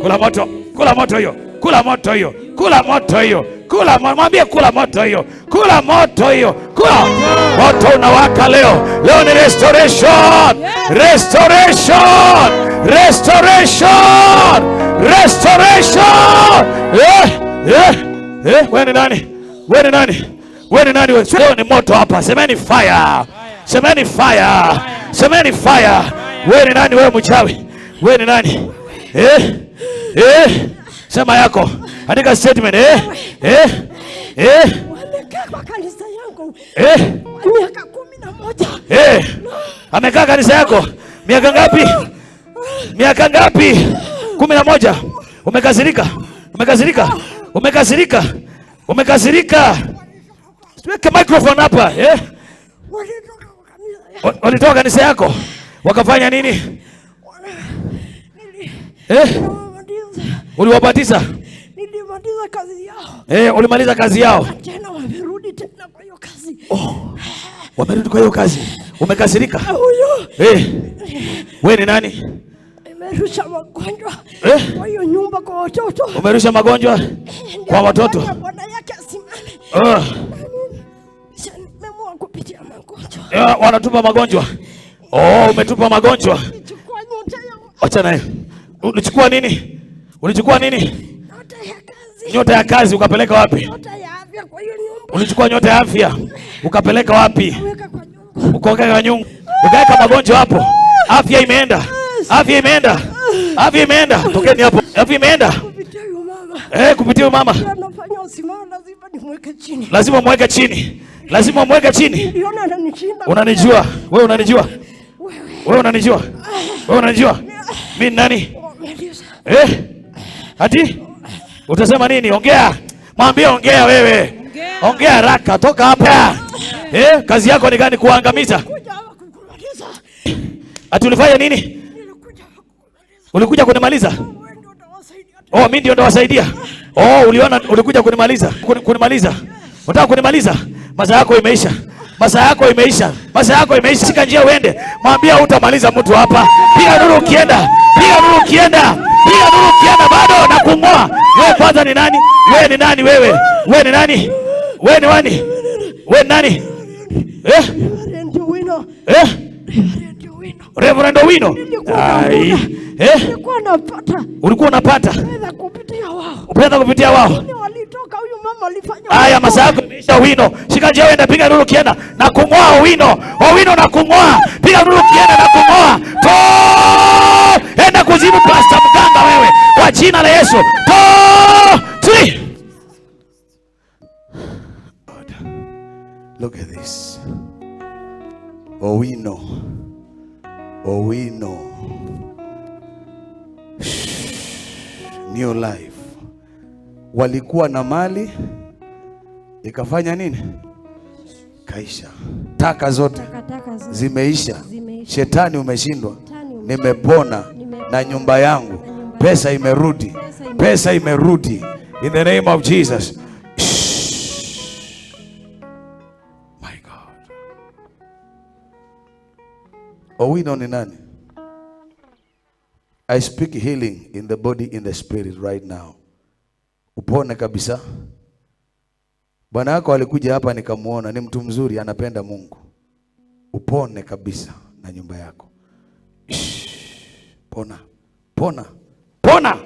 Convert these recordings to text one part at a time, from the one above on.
Kula moto. Kula moto hiyo. Kula moto hiyo. Kula moto hiyo. Kula moto. Mwambie kula moto hiyo. Kula moto hiyo. Kula moto unawaka leo. Leo ni restoration. Restoration. Restoration. Restoration. Wewe ni nani? Wewe ni nani? Wewe ni nani? Wewe ni moto hapa. Semeni fire. Semeni fire. Semeni fire. Wewe ni nani? Wewe mchawi. Wewe ni nani? Sema yako. Andika statement. Wamekaa kwa kanisa yangu. Miaka 11. Amekaa kanisa yako. Miaka ngapi? Miaka ngapi? 11. Umekasirika. Umekasirika. Umekasirika. Umekasirika. Weka microphone hapa. Walitoka kanisa yako. Wakafanya nini? Uliwabatiza? Nilimaliza kazi yao. Ulimaliza kazi yao. Tena wamerudi tena kwa hiyo kazi. Wamerudi kwa hiyo kazi. Umekasirika? Huyo. Wewe ni nani? Nimerusha magonjwa. Kwa hiyo nyumba kwa watoto. Umerusha magonjwa kwa watoto. Bwana yake asimame. Nimemua kupitia magonjwa. Wanatupa magonjwa. Umetupa magonjwa. Nichukua nyota ya. Acha naye. Ulichukua nini? Ulichukua nini? Nyota ya kazi. Nyota ya kazi ukapeleka wapi? Nyota ya afya kwa hiyo nyumba. Ulichukua nyota ya afya ukapeleka wapi? Weka kwa nyumba. Ukaweka nyungu. Ukaweka magonjwa hapo. Afya imeenda. Afya imeenda. Afya imeenda. Tokeni hapo. Afya imeenda. Kupitia huyo mama. Kupitia mama. Anafanya usimama, lazima nimweke chini. Lazima mweke chini. Lazima mweke chini. Niliona ananishinda. Unanijua? Wewe unanijua? Wewe unanijua? Wewe unanijua? Mimi nani? Ati? Utasema nini? Ongea. Mwambie ongea wewe. Ongea haraka, toka hapa. Kazi yako ni gani? Kuangamiza. Ati ulifanya nini? Ulikuja kunimaliza? Mimi ndio ndawasaidia. Uliona ulikuja kunimaliza? Kunimaliza. Unataka kunimaliza? Masaa yako imeisha. Masaa yako imeisha. Masaa yako imeisha. Shika njia uende. Mwambie hutamaliza mtu hapa. Piga nduru ukienda. Piga nduru ukienda. Piga nduru ukienda bado na kung'oa. Wewe kwanza ni nani? Wewe ni nani wewe? Wewe ni nani? Wewe ni nani? Wewe ni nani? Reverend Owino. Nilikuwa napata. Ulikuwa unapata? Pesa kupitia wao. Pesa kupitia wao. Walitoka huyu mama alifanya. Haya, masaa yako imeisha Owino. Shika njia uende, piga nduru ukienda na kung'oa Owino. Owino na kung'oa. Piga nduru ukienda na kung'oa. Enda kuzimu pasta mganga wewe. Kwa jina la Yesu. Look at this. Owino. Owino. New life. Walikuwa na mali ikafanya nini? Kaisha. Taka zote zimeisha. Shetani umeshindwa. Nimepona na nyumba yangu. Pesa imerudi. Pesa imerudi. In the name of Jesus. My God. Owino ni nani? I speak healing in the body, in the spirit right now. Upone kabisa. Bwana yako alikuja hapa nikamuona, ni mtu mzuri, anapenda Mungu. Upone kabisa na nyumba yako. Pona. Pona. Pona.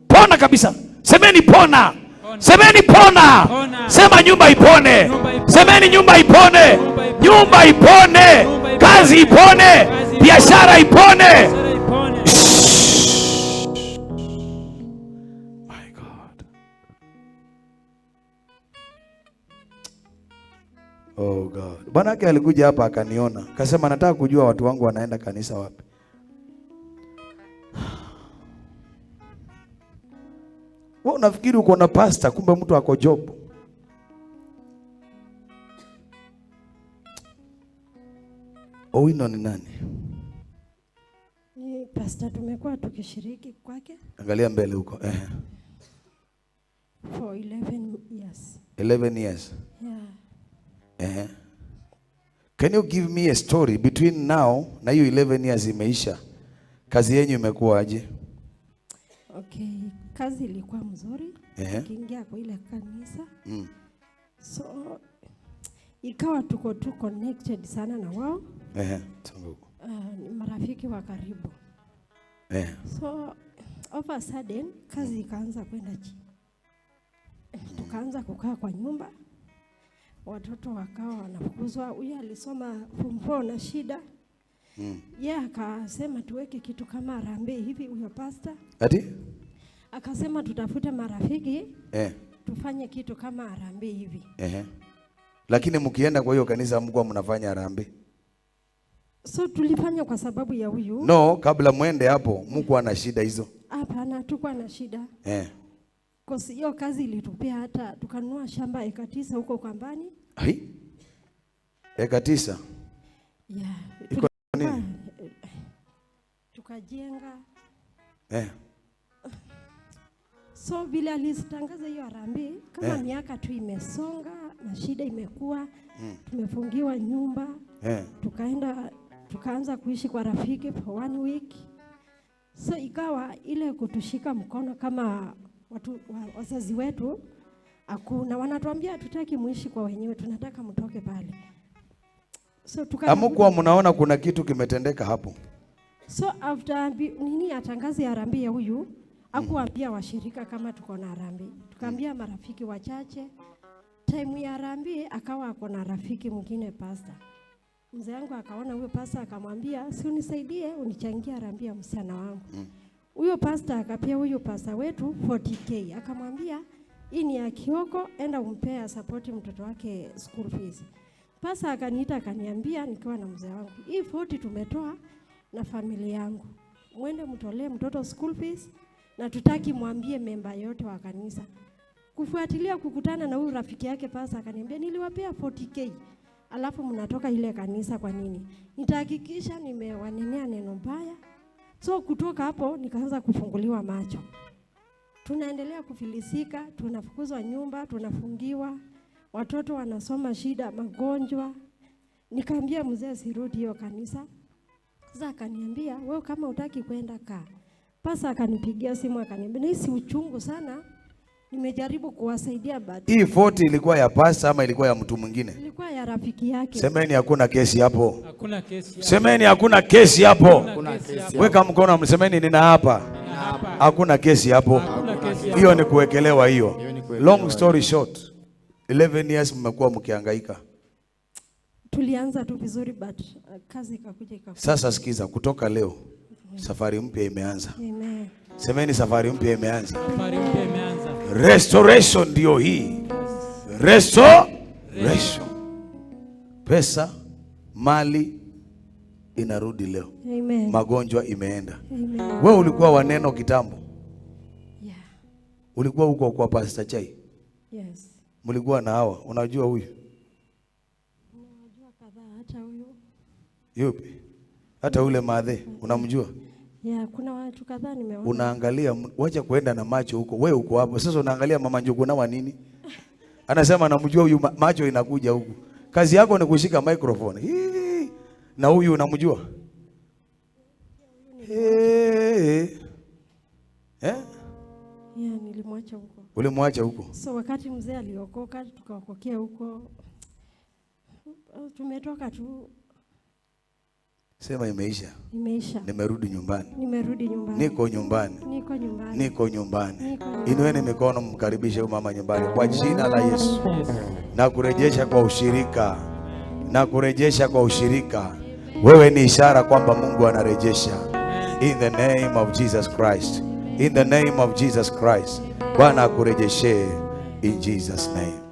Pona kabisa. Semeni pona. Semeni pona. Sema nyumba ipone. Semeni nyumba ipone. Nyumba ipone. Kazi ipone. Biashara ipone. My God. Oh God. Bwana yake alikuja hapa akaniona. Akasema nataka kujua watu wangu wanaenda kanisa wapi. Wewe unafikiri uko na pastor, kumbe mtu ako job. Owino ni nani? Ni pastor, tumekuwa tukishiriki kwake. Angalia mbele huko. For 11 years. 11 years. Yeah. Can you give me a story between now na hiyo 11 years imeisha? Kazi yenu imekuwa aje? Okay, kazi ilikuwa mzuri. Nikiingia kwa ile kanisa. So ikawa tuko connected sana na wao. Ni marafiki wa karibu. So over a sudden kazi ikaanza kwenda chini. Tukaanza kukaa kwa nyumba. Watoto wakawa wanafukuzwa. Huyu alisoma form 4 na shida. Akasema tuweke kitu kama harambee hivi, huyo pastor. Ati? Akasema tutafute marafiki. Tufanye kitu kama harambee hivi. Lakini mkienda kwa hiyo kanisa mko mnafanya harambee? So tulifanya kwa sababu ya huyu. No, kabla muende hapo mko ana shida hizo? Hapana, tulikuwa na shida. Kwa hiyo kazi ilitupea hata tukanunua shamba eka 9 huko Kambani. Eka 9? Iko nini? Tukajenga. So vile alitangaza hiyo harambee, kama miaka tu imesonga na shida imekuwa, tumefungiwa nyumba. Tukaanza kuishi kwa rafiki for 1 week. So ikawa ile kutushika mkono kama wazazi wetu hakuna, wanatuambia hatutaki muishi kwa wenyewe, tunataka mtoke pale. So Hamkuwa mnaona kuna kitu kimetendeka hapo? So after atangaze harambee ya huyu, hakuambia washirika kama tuko na harambee. Tukaambia marafiki wachache. Time ya harambee akawa ako na rafiki mwingine pastor. Mzee wangu akaona huyo pastor akamwambia, "Si unisaidie unichangie harambee ya msichana wangu." Huyo pastor akapia huyo pastor wetu 40k. Akamwambia, "Hii ni ya Kioko, enda umpea support mtoto wake school fees." Pastor akaniita akaniambia nikiwa na mzee wangu, "Hii 40 tumetoa na familia yangu. Mwende mtolee mtoto school fees na tutaki mwambie memba yote wa kanisa." Kufuatilia kukutana na huyu rafiki yake pastor akaniambia, "Niliwapea 40k. Alafu mnatoka ile kanisa kwa nini?" Nitahakikisha nimewanenea neno baya. So kutoka hapo nikaanza kufunguliwa macho. Tunaendelea kufilisika, tunafukuzwa nyumba, tunafungiwa. Watoto wanasoma shida, magonjwa. Nikaambia mzee sirudi hiyo kanisa. Sasa akaniambia, "Wewe kama hutaki kwenda kaa." Pasa akanipigia simu akaniambia, "Nisi uchungu sana. Nimejaribu kuwasaidia but." Hii 40 ilikuwa ya pasa ama ilikuwa ya mtu mwingine? Ilikuwa ya rafiki yake. Semeni hakuna kesi hapo. Hakuna kesi. Semeni hakuna kesi hapo. Weka mkono msemeni nina hapa. Hakuna kesi hapo. Hiyo ni kuwekelewa hiyo. Long story short, 11 years mmekuwa mkihangaika. Tulianza tu vizuri but kazi ikakuja ikakuja. Sasa sikiza, kutoka leo safari mpya imeanza. Amen. Semeni safari mpya imeanza. Safari mpya imeanza. Restoration ndio hii. Restoration. Pesa, mali inarudi leo. Amen. Magonjwa imeenda. Amen. Wewe ulikuwa wa neno kitambo? Yeah. Ulikuwa huko kwa Pastor Chai? Yes. Mlikuwa na hawa, unajua huyu? Unajua kadhaa hata huyu. Yupi? Hata ule madhe, unamjua? Yeah, kuna watu kadhaa nimeona. Unaangalia, wacha kuenda na macho huko. Wewe uko hapo. Sasa unaangalia mama Njugu na nini? Anasema namjua huyu, macho inakuja huku. Kazi yako ni kushika microphone. Hii. Na huyu unamjua? Yeah, nilimwacha huko. Ulimwacha huko? So wakati mzee aliokoka tukaokokea huko. Tumetoka tu. Sema imeisha. Imeisha. Nimerudi nyumbani. Nimerudi nyumbani. Niko nyumbani. Niko nyumbani. Niko nyumbani. Inueni mikono mkaribishe huyu mama nyumbani kwa jina la Yesu. Na kurejesha kwa ushirika. Na kurejesha kwa ushirika. Wewe ni ishara kwamba Mungu anarejesha. In the name of Jesus Christ. In the name of Jesus Christ. Bwana akurejeshe in Jesus name.